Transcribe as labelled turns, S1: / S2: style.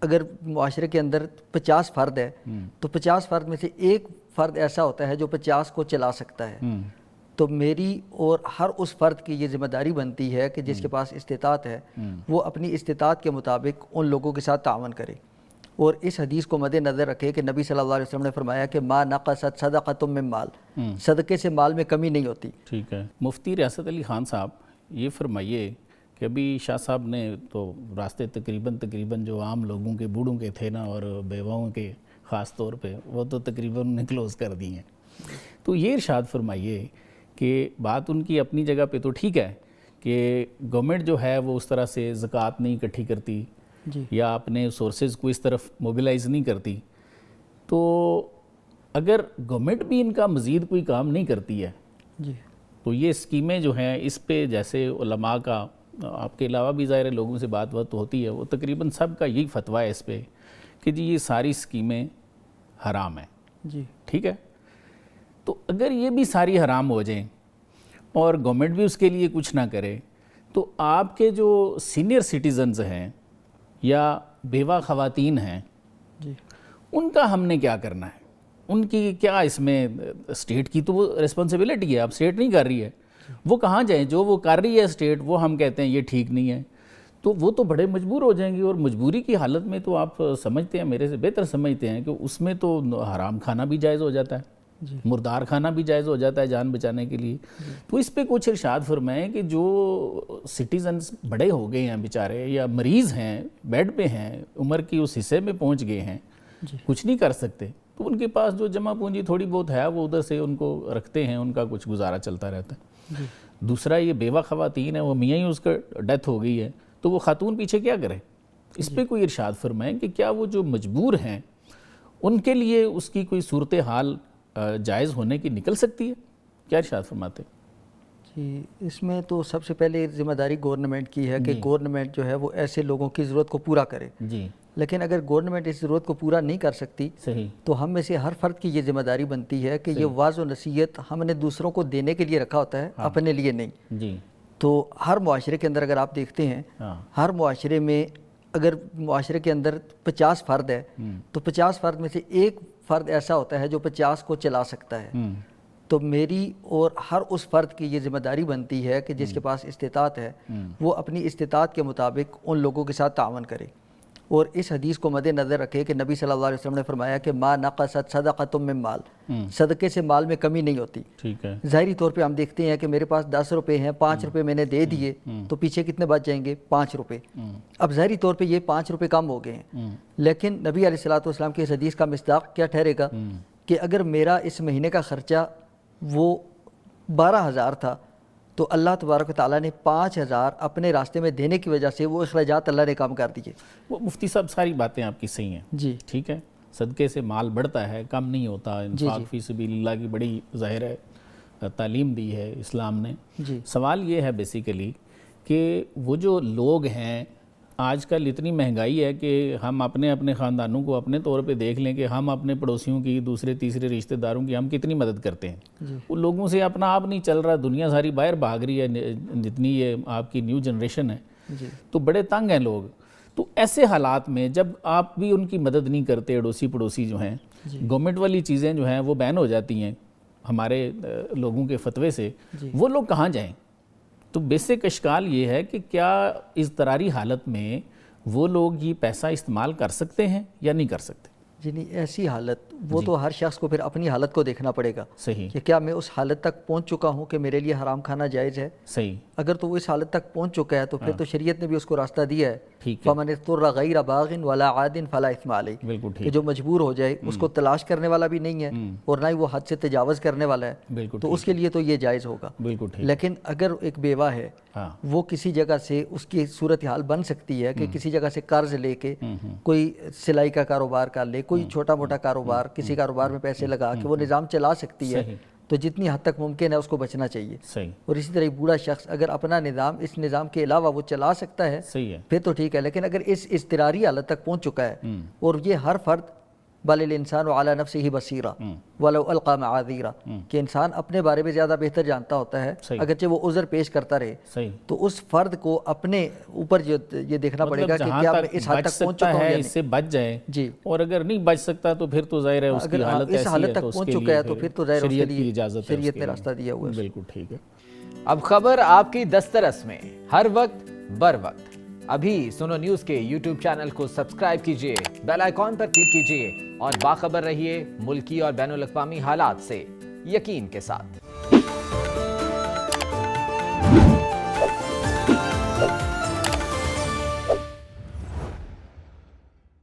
S1: اگر معاشرے کے اندر 50 فرد ہے تو 50 فرد میں سے ایک فرد ایسا ہوتا ہے جو 50 کو چلا سکتا ہے، تو میری اور ہر اس فرد کی یہ ذمہ داری بنتی ہے کہ جس کے پاس استطاعت ہے وہ اپنی استطاعت کے مطابق ان لوگوں کے ساتھ تعاون کرے، اور اس حدیث کو مد نظر رکھے کہ نبی صلی اللہ علیہ وسلم نے فرمایا کہ ما نقصت صدقۃ من مال، صدقے سے مال میں کمی نہیں ہوتی۔
S2: ٹھیک ہے، مفتی ریاست علی خان صاحب یہ فرمائیے کہ ابھی شاہ صاحب نے تو راستے تقریباً جو عام لوگوں کے بوڑھوں کے تھے نا اور بیواؤں کے خاص طور پہ وہ تو تقریباً کلوز کر دی ہیں، تو یہ ارشاد فرمائیے کہ بات ان کی اپنی جگہ پہ تو ٹھیک ہے کہ گورنمنٹ جو ہے وہ اس طرح سے زکوٰۃ نہیں اکٹھی کرتی یا اپنے سورسز کو اس طرف موبیلائز نہیں کرتی، تو اگر گورنمنٹ بھی ان کا مزید کوئی کام نہیں کرتی ہے تو یہ اسکیمیں جو ہیں اس پہ جیسے علماء کا آپ کے علاوہ بھی ظاہر لوگوں سے بات ہوتی ہے، وہ تقریباً سب کا یہی فتویٰ ہے اس پہ کہ جی یہ ساری اسکیمیں حرام ہیں، ٹھیک ہے، تو اگر یہ بھی ساری حرام ہو جائیں اور گورنمنٹ بھی اس کے لیے کچھ نہ کرے تو آپ کے جو سینئر سٹیزنز ہیں یا بیوہ خواتین ہیں ان کا ہم نے کیا کرنا ہے؟ ان کی کیا اس میں اسٹیٹ کی تو وہ ریسپانسبلٹی ہے، اب اسٹیٹ نہیں کر رہی ہے، وہ کہاں جائیں؟ جو وہ کر رہی ہے اسٹیٹ وہ ہم کہتے ہیں یہ ٹھیک نہیں ہے، تو وہ تو بڑے مجبور ہو جائیں گے، اور مجبوری کی حالت میں تو آپ سمجھتے ہیں، میرے سے بہتر سمجھتے ہیں کہ اس میں تو حرام کھانا بھی جائز ہو جاتا ہے، مردار کھانا بھی جائز ہو جاتا ہے جان بچانے کے لیے، تو اس پہ کچھ ارشاد فرمائیں کہ جو سٹیزنز بڑے ہو گئے ہیں بیچارے یا مریض ہیں، بیڈ پہ ہیں، عمر کی اس حصے میں پہنچ گئے ہیں، کچھ نہیں کر سکتے، تو ان کے پاس جو جمع پونجی تھوڑی بہت ہے وہ ادھر سے ان کو رکھتے ہیں، ان کا کچھ گزارا چلتا رہتا ہے۔ دوسرا یہ بیوہ خواتین ہیں، وہ میاں ہی اس کا ڈیتھ ہو گئی ہے تو وہ خاتون پیچھے کیا کرے؟ اس پہ کوئی ارشاد فرمائیں کہ کیا وہ جو مجبور ہیں ان کے لیے اس کی کوئی صورتحال جائز ہونے کی نکل سکتی ہے؟ کیا ارشاد فرماتے ہیں؟
S1: جی، اس میں تو سب سے پہلے ذمہ داری گورنمنٹ کی ہے کہ گورنمنٹ جو ہے وہ ایسے لوگوں کی ضرورت کو پورا کرے، لیکن اگر گورنمنٹ اس ضرورت کو پورا نہیں کر سکتی تو ہم میں سے ہر فرد کی یہ ذمہ داری بنتی ہے کہ یہ واعظ و نصیحت ہم نے دوسروں کو دینے کے لیے رکھا ہوتا ہے، اپنے لیے نہیں۔ تو ہر معاشرے کے اندر اگر آپ دیکھتے ہیں، ہر معاشرے میں اگر معاشرے کے اندر 50 فرد ہے تو 50 فرد میں سے ایک فرد ایسا ہوتا ہے جو 50 کو چلا سکتا ہے، تو میری اور ہر اس فرد کی یہ ذمہ داری بنتی ہے کہ جس کے پاس استطاعت ہے وہ اپنی استطاعت کے مطابق ان لوگوں کے ساتھ تعاون کرے، اور اس حدیث کو مد نظر رکھے کہ نبی صلی اللہ علیہ وسلم نے فرمایا کہ ما نقصت صدقۃ من مال، صدقے سے مال میں کمی نہیں ہوتی۔ ظاہری طور پہ ہم دیکھتے ہیں کہ میرے پاس 10 روپے ہیں، 5 روپے میں نے دے دیے تو پیچھے کتنے بچ جائیں گے؟ 5 روپے۔ اب ظاہری طور پہ یہ 5 روپے کم ہو گئے ہیں، لیکن نبی علیہ الصلوۃ والسلام کی اس حدیث کا مصداق کیا ٹھہرے گا کہ اگر میرا اس مہینے کا خرچہ وہ 12,000 تھا تو اللہ تبارک و تعالیٰ نے 5,000 اپنے راستے میں دینے کی وجہ سے وہ اخراجات اللہ نے کم کر دیے۔
S2: وہ مفتی صاحب ساری باتیں آپ کی صحیح ہیں، ٹھیک ہے، صدقے سے مال بڑھتا ہے، کم نہیں ہوتا، انفاق فی سبیل اللہ کی بڑی ظاہر ہے تعلیم دی ہے اسلام نے۔ سوال یہ ہے بیسیکلی کہ وہ جو لوگ ہیں آج کل اتنی مہنگائی ہے کہ ہم اپنے خاندانوں کو اپنے طور پہ دیکھ لیں کہ ہم اپنے پڑوسیوں کی، دوسرے تیسرے رشتہ داروں کی ہم کتنی مدد کرتے ہیں، وہ لوگوں سے اپنا آپ نہیں چل رہا، دنیا ساری باہر بھاگ رہی ہے، جتنی یہ آپ کی نیو جنریشن ہے تو بڑے تنگ ہیں لوگ، تو ایسے حالات میں جب آپ بھی ان کی مدد نہیں کرتے، اڑوسی پڑوسی جو ہیں، گورنمنٹ والی چیزیں جو ہیں وہ بین ہو جاتی ہیں ہمارے لوگوں کے فتوے سے، وہ لوگ کہاں جائیں؟ تو بیسک اشکال یہ ہے کہ کیا اضطراری حالت میں وہ لوگ یہ پیسہ استعمال کر سکتے ہیں یا نہیں کر سکتے؟
S1: جی نہیں، ایسی حالت وہ تو ہر شخص کو پھر اپنی حالت کو دیکھنا پڑے گا
S2: صحیح
S1: کہ کیا میں اس حالت تک پہنچ چکا ہوں کہ میرے لیے حرام کھانا جائز ہے۔
S2: صحیح،
S1: اگر تو وہ اس حالت تک پہنچ چکا ہے تو پھر تو شریعت نے بھی اس کو راستہ دیا ہے، فَمَنِ اضْطُرَّ غَيْرَ بَاغٍ وَلَا عَادٍ فَلَا إِثْمَ عَلَيْهِ، کہ جو مجبور ہو جائے اس کو تلاش کرنے والا بھی نہیں ہے اور نہ ہی وہ حد سے تجاوز کرنے والا ہے، تو اس کے لیے تو یہ جائز ہوگا۔ لیکن اگر ایک بیوہ ہے وہ کسی جگہ سے اس کی صورتحال بن سکتی ہے کہ کسی جگہ سے قرض لے کے کوئی سلائی کا کاروبار کر لے، کوئی چھوٹا موٹا کاروبار، کسی کاروبار میں پیسے لگا کے وہ نظام چلا سکتی ہے، تو جتنی حد تک ممکن ہے اس کو بچنا چاہیے۔ اور اسی طرح بوڑھا شخص اگر اپنا نظام اس نظام کے علاوہ وہ چلا سکتا ہے پھر تو ٹھیک ہے، لیکن اگر اس اضطراری حالت تک پہنچ چکا ہے اور یہ ہر فرد بل الانسان علی نفسہ بصیرہ ولو القی معاذیرہ، کہ انسان اپنے بارے میں زیادہ بہتر جانتا ہوتا ہے، اگرچہ وہ عذر پیش کرتا رہے تو اس فرد کو اپنے اوپر یہ دیکھنا پڑے گا کہ کیا میں اس حد تک پہنچ چکا ہوں یا نہیں،
S2: اس سے بچ جائے
S1: جی،
S2: اور اگر نہیں بچ سکتا تو پھر تو ظاہر ہے اس کی حالت ایسی ہے،
S1: اس حالت تک پہنچ چکا ہے تو پھر تو ظاہر ہے اس کے لیے شریعت نے راستہ دیا ہوا ہے۔
S2: بالکل ٹھیک ہے۔
S3: اب خبر آپ کی دسترس میں، ہر وقت بر وقت۔ ابھی سنو نیوز کے یوٹیوب چینل کو سبسکرائب کیجئے، بیل آئیکن پر کلک کیجئے اور باخبر رہیے ملکی اور بین الاقوامی حالات سے یقین کے ساتھ۔